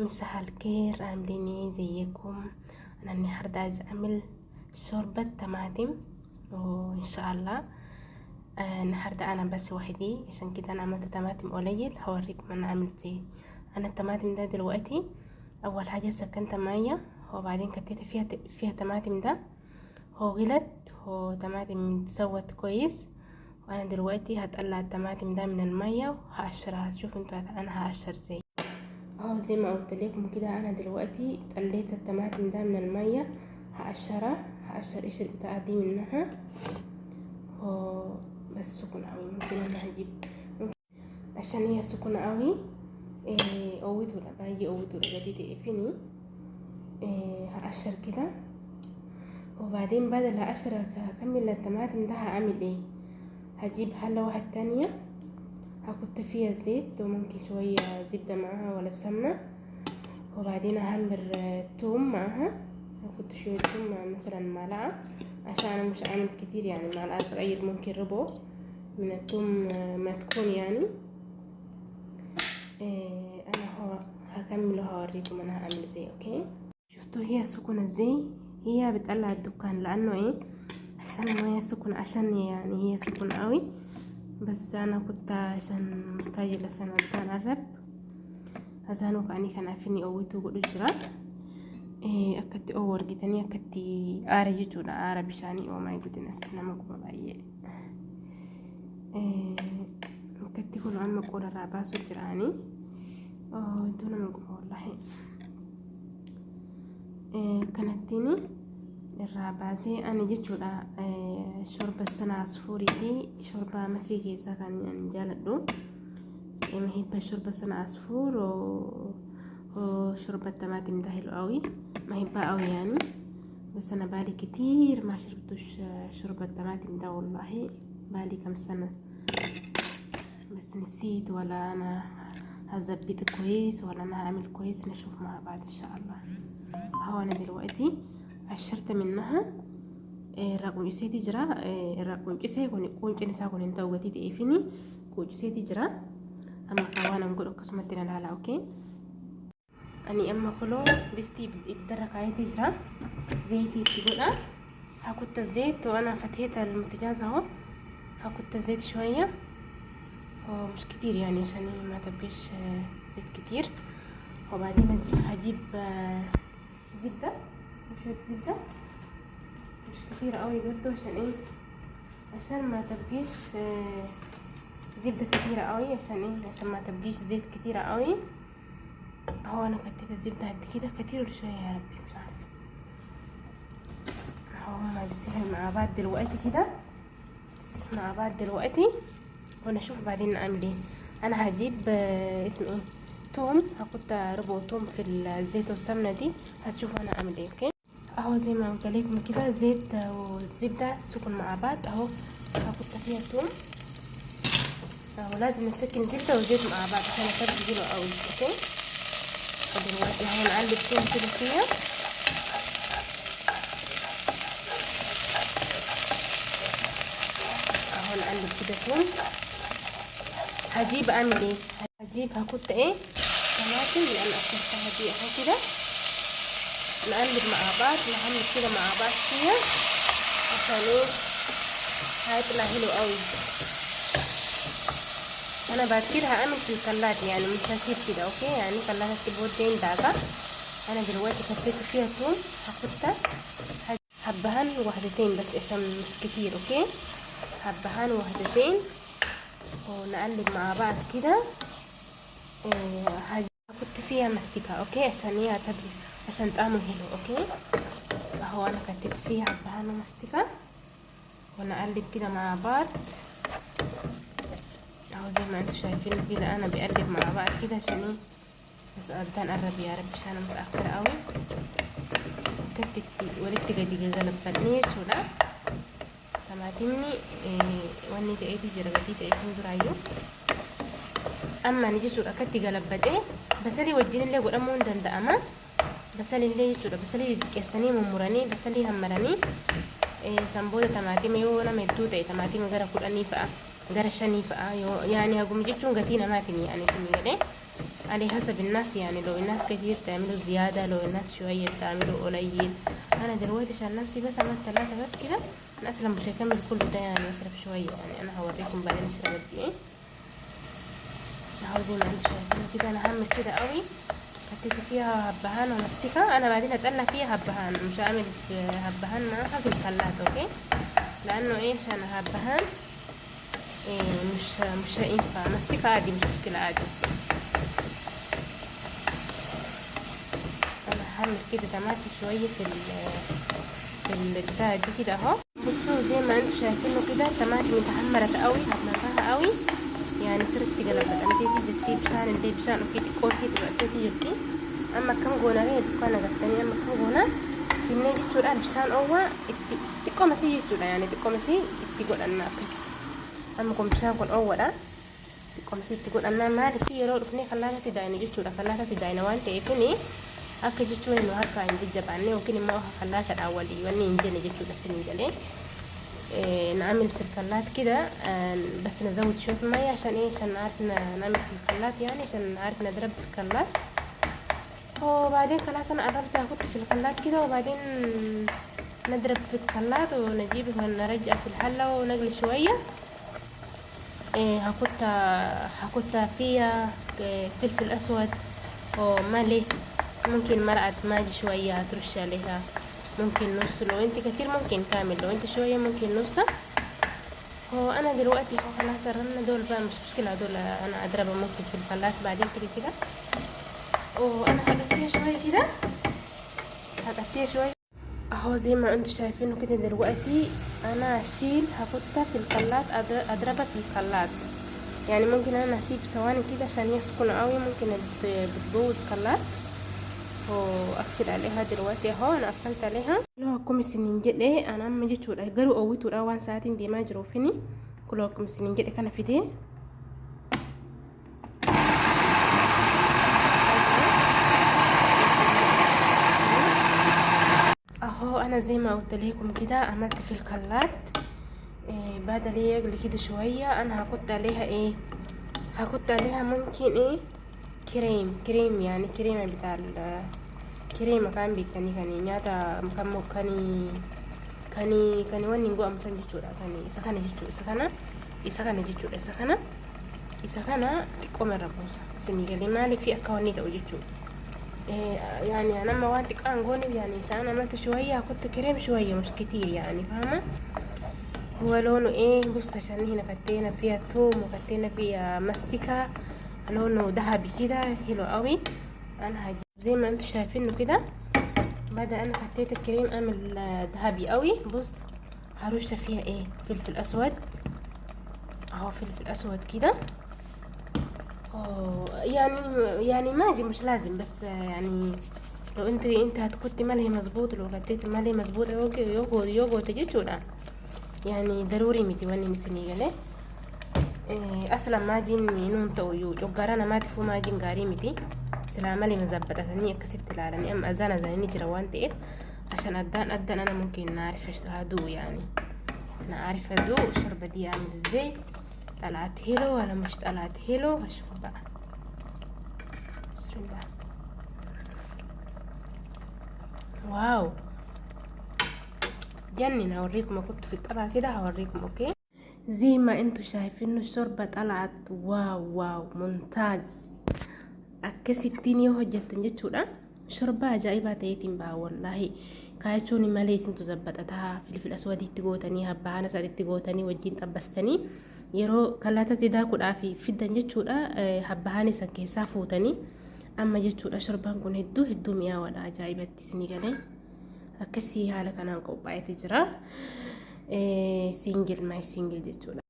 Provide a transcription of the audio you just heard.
مساء الخير، عاملين ايه؟ زيكم. انا النهارده عايزه اعمل شوربه طماطم وان شاء الله. النهارده انا بس وحدي، عشان كده انا عملت طماطم قليل. هوريكم انا عملت ايه. انا الطماطم ده دلوقتي اول حاجه سكنت ميه، وبعدين كتيت فيها طماطم ده. هو غلت، هو طماطم سوت كويس. وانا دلوقتي هطلع الطماطم ده من الميه وهقشرها. شوفوا انتوا انا هقشر ازاي. اهو زي ما قلت لكم كده، انا دلوقتي طليت الطماطم ده من الميه، هقشرها. هقشر قشر بتاع دي منها. بس سخنة قوي، ممكن انا هجيب عشان هي سخنة قوي. قوت ولا باجي قوت ولا بدي تقفني. هقشر كده، وبعدين بعد اللي هقشر هكمل الطماطم ده. هعمل ايه؟ هجيب حلة واحد تانية، هحط فيها زيت وممكن شوية زبدة معاها ولا سمنة، وبعدين هعمل توم معاها. هحط شوية توم مع مثلا معلقة، عشان انا مش عامل كتير، يعني معلقة صغير، ممكن ربع من التوم ما تكون يعني. انا هكمل وهوريكم انا هعمل ازاي. اوكي، شفتوا هي سخنة ازاي؟ هي بتقلع الدكان لانه ايه؟ عشان هي سخنة، عشان يعني هي سخنة قوي. بس انا كنت عشان مستعجلة عشان الدكان قرب. هزانو كان عارفيني قويته قد جرات. akkatti oo wargitanii akkatti aara jechuudha. Aara bishaanii oomaa eeguutiin as nama guba baay'ee. Akkatti kun amma qodarraa baasuu jiraanii. Iddoo nama guba wallahi. Kanattiin irraa baasee ani jechuudha. Shorba sana asfuurii fi shorba masrii keessaa kan ani jaaladhu. Mahibba shorba sana asfuur وشوربة طماطم ده حلو قوي، بحبها قوي يعني. بس انا بالي كتير ما شربتش شوربة طماطم ده والله، بالي كم سنة بس نسيت. ولا انا هظبط كويس ولا انا هعمل كويس، نشوف مع بعض ان شاء الله. هو انا دلوقتي قشرت منها الرقم تجرا. الرقم جسي كون جنسا كون انت وقتي تقفني كون جسي تجرا. اما كوانا نقول قسمة لنا على اوكي. أني أما خلو دستي بدرك عادي جرا زيتي تقولها. هكت الزيت وأنا فتحت المتجاز أهو. هكت الزيت شوية، هو مش كتير يعني عشان ما تبقيش زيت كتير. وبعدين هجيب زبدة، شوية زبدة مش كتير قوي برضو، عشان ايه؟ عشان ما تبقيش زبدة كتيرة قوي، عشان ايه؟ عشان ما تبقيش زيت كتيرة قوي. هو انا كتيت الزبده قد كده، كتير ولا شويه يا ربي مش عارفه. هما بيسيحوا مع بعض دلوقتي كده، بيسيحوا مع بعض دلوقتي، وانا اشوف بعدين اعمل ايه. انا هجيب اسمه ايه، توم. هحط ربع توم في الزيت والسمنه دي، هتشوف انا اعمل ايه. اوكي، اهو زي ما قلت لكم كده، زيت والزبده سخن مع بعض اهو. هحط فيها توم اهو. لازم نسكن زبده وزيت مع بعض عشان تبقى قوي. اوكي، دلوقتي اهو نقلب توم كده فيها. اهو نقلب كده توم. هجيب اعمل ايه؟ هجيب هحط ايه؟ طماطم اللي انا قطعتها دي اهو كده. نقلب مع بعض، نعمل كده مع بعض فيها عشان ايه؟ هيطلع حلو قوي. انا بعد كده هعمل في الكلات، يعني مش هسيب كده. اوكي، يعني كلات تبودين داقة. انا دلوقتي كتيت فيها توم، هحطها حبهان وحدتين بس عشان مش كتير. اوكي، حبهان وحدتين، ونقلب مع بعض كده. هحط فيها مستكة. اوكي، عشان هي تبقى عشان طعمه حلو. اوكي، اهو انا كتيت فيها حبهان ومستكة، ونقلب كده مع بعض اهو زي ما انتم شايفين كده. انا بقلب مع بعض كده عشان ايه؟ بس الدان قرب يا رب، عشان انا متاخره قوي. كنت ولدت دقيقه قلب فنيت ولا طماطمني واني تايتي جربتي تايتين درايو. اما نجي سورة كنت قلب بدي بسلي وجين اللي قول امون دندأما بسلي اللي سورة بسلي كسني ممراني بسلي همراني سامبودا طماطمي وانا مدو تاي طماطمي غير كل اني فا غير شني فا يعني هقوم جبتون قتينا ماتني يعني سمي على حسب الناس يعني، لو الناس كتير تعملوا زيادة، لو الناس شوية تعملوا قليل. انا دلوقتي عشان نفسي بس عملت 3 بس كده، انا اصلا مش هكمل كله ده يعني، اشرب شوية يعني، انا هوريكم بعدين اشرب قد ايه. اهو زي ما انتم شايفين كده انا هعمل كده قوي. حطيت فيها هبهان ومستكة، انا بعدين اتقلى فيها هبهان، مش هعمل في هبهان معاها في الخلاط، اوكي؟ لانه ايه، عشان هبهان إيه مش هينفع، مستكة عادي مش مشكلة عادي. انا هعمل كده طماطم شوية في البتاع دي كده اهو. بصوا زي ما انتم شايفينه كده الطماطم اتحمرت قوي، حمرتها قوي يعني، صرت تقلبت. انا تيجي جبتي بشان اللي بشان وكيتي كوتي تبقى جبتي، اما كم قونا هي دكانة قتني، اما كم قونا في النادي تقول بشان اوه تقوم سي تقول يعني تقوم سي تقول انا اما كم بشان كل اولا تقوم سي تقول انا ما في يرو رفني خلاها تدايني جتشو خلاها تداينا وانت يفني هكا جتشو انه هكا عندي جبعني وكني ما خلاها الاولي واني انجني جتشو لسنين قالي نعمل في الخلاط كده. بس نزود شويه ميه عشان ايه، عشان نعرف نعمل في الخلاط يعني، عشان نعرف نضرب في الخلاط. وبعدين خلاص انا قربت احط في الخلاط كده، وبعدين نضرب في الخلاط ونجيب ونرجع في الحله ونقلي شويه. هحط فيها فلفل اسود وملح، ممكن مرقه ماجي شويه هترش عليها، ممكن نص، لو انت كتير ممكن كامل، لو انت شويه ممكن نص. هو انا دلوقتي خلاص الرنة دول بقى مش مشكله، دول انا اضربها ممكن في الخلاط بعدين كده وانا هقطيها شويه كده، هقطيها شويه اهو زي ما انتم شايفينه كده. دلوقتي انا هشيل هحطها في الخلاط، اضربها في الخلاط يعني، ممكن انا اسيب ثواني كده عشان يسخن قوي، ممكن بتبوظ خلاط. واقفل عليها دلوقتي اهو، انا قفلت عليها. لو كم سنين جد انا ما جيت ولا قالوا او تو وان ساعتين دي ما جرو فيني كلكم سنين جد كان في دي اهو. انا زي ما قلت لكم كده عملت في الخلاط. بعد ليه يغلي كده شويه انا هحط عليها ايه، هحط عليها ممكن ايه كريم يعني، كريمه بتاع كريمه كان بيتني كان نياتا مكمو كاني واني نقو امسان جيتشورا كاني إسخانة تقوم الربوسة سنيجالي مالي في أكواني تو جيتشورا. يعني أنا ما وانتك أنقوني يعني، أنا عملت شوية كنت كريم شوية مش كتير يعني، فاهمة؟ هو لونه ايه، بص عشان هنا كتينا فيها توم وكتينا فيها مستكة، لونه ذهبي كده حلو قوي. انا هجيب زي ما انتم شايفينه كده، بعد انا حطيت الكريم اعمل ذهبي قوي. بص هرش فيها ايه فلفل اسود اهو، فلفل اسود كده يعني ماجي مش لازم، بس يعني لو انت هتكتي ملهي مظبوط، لو كتيت ملهي مظبوط يوغو تجي شونا يعني ضروري متواني نسني قال اصلا ما جين مينون تو يوغارانا ما تفو ما جين غاري متي سلام لي مزبطه ثانيه كسبت لاني ام اذان زاني جروان تي عشان ادان انا ممكن نعرف ايش هادو يعني، انا عارفه ادو الشوربه دي عامل ازاي، طلعت حلو ولا مش طلعت حلو. هشوف بقى. بسم الله. واو جنن. هوريكم كنت في الطبق كده هوريكم اوكي. زي ما انتوا شايفين الشوربه طلعت واو ممتاز. akkasittiin yoo hojjettan jechuudha shorba ajaa'ibaa ta'eetiin ba'a wallaahi. kaayachuun malee isintu zabbaxataa filfil aswadiitti gootanii habbaana isaaniitti gootanii wajjin xabbastanii yeroo kalaatatti daakuudhaaf fiddan jechuudha. habbaana isan keessaa fuutanii amma jechuudha shorbaan kun hedduu mi'aawadha, ajaa'ibatti isinii galee akkasii haala kanaan qophaa'eeti jira. Singil jechuudha.